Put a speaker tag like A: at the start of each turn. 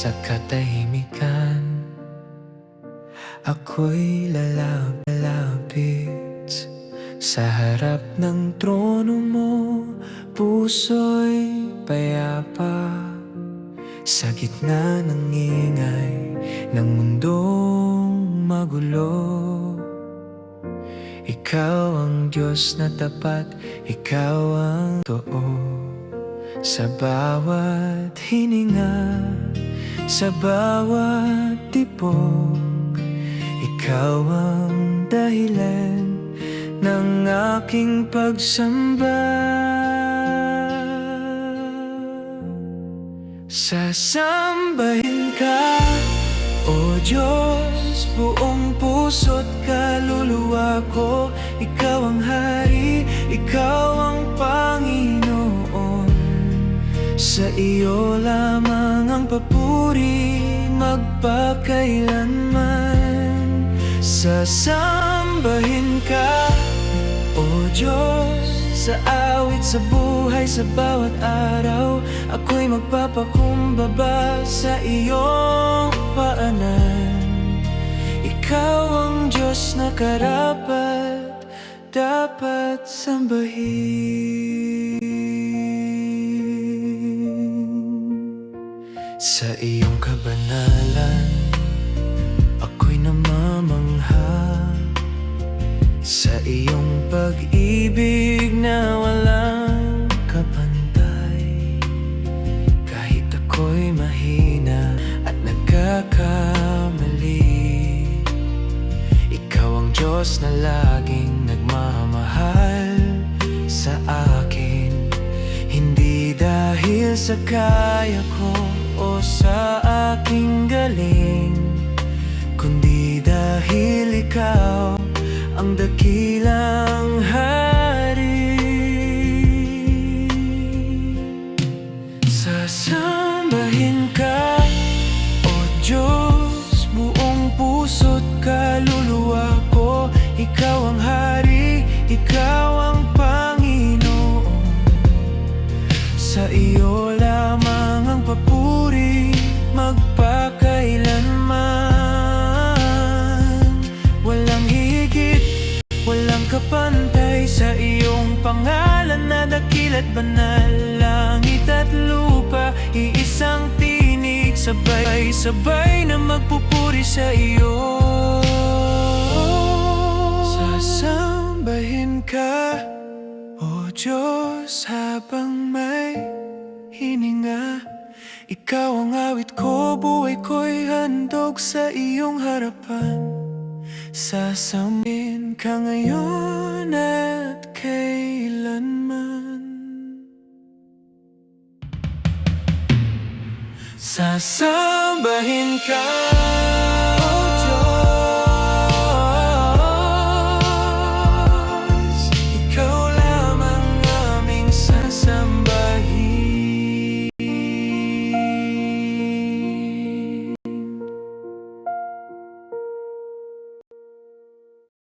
A: sa katahimikan. Ako'y lalapit sa harap ng trono mo, puso'y payapa sa gitna ng ingay ng mundong magulo. Ikaw ang Diyos na tapat, ikaw ang totoo. Sa bawat hininga, sa bawat tibok, ikaw ang dahilan ng aking pagsamba. Sasambahin ka, O Diyos, buong puso't kaluluwa ko. Ikaw ang Hari, Ikaw ang Panginoon. Sa iyo lamang ang papuri magpakailanman. Sasambahin ka, O Diyos, sa awit, sa buhay, sa bawat araw. Ako'y magpapakumbaba sa iyong paanan. Ikaw ang Diyos na karapat dapat sambahin. Sa iyong kabanalan, ako'y namamangha sa iyong pag-ibig na walang kapantay. Kahit ako'y mahina at nagkakamali, ikaw ang Diyos na laging nagmamahal sa akin. Hindi dahil sa kaya ko o sa aking galing, kundi dahil ikaw ang dakilang Hari. Sasambahin ka, O Diyos, buong puso't kaluluwa ko. Ikaw ang Hari, Ikaw ang Panginoon. Sa iyo lamang ang papuri magpakailanman. Walang higit, walang kapantay sa iyong pangalan na dakila't banal. Langit at lupa, iisang tinig, sabay-sabay na magpupuri sa iyo. Sasambahin ka, O Diyos, habang may hininga. Ikaw ang awit ko, buhay ko'y handog sa iyong harapan. Sasambahin ka ngayon at kailanman. Sasambahin ka.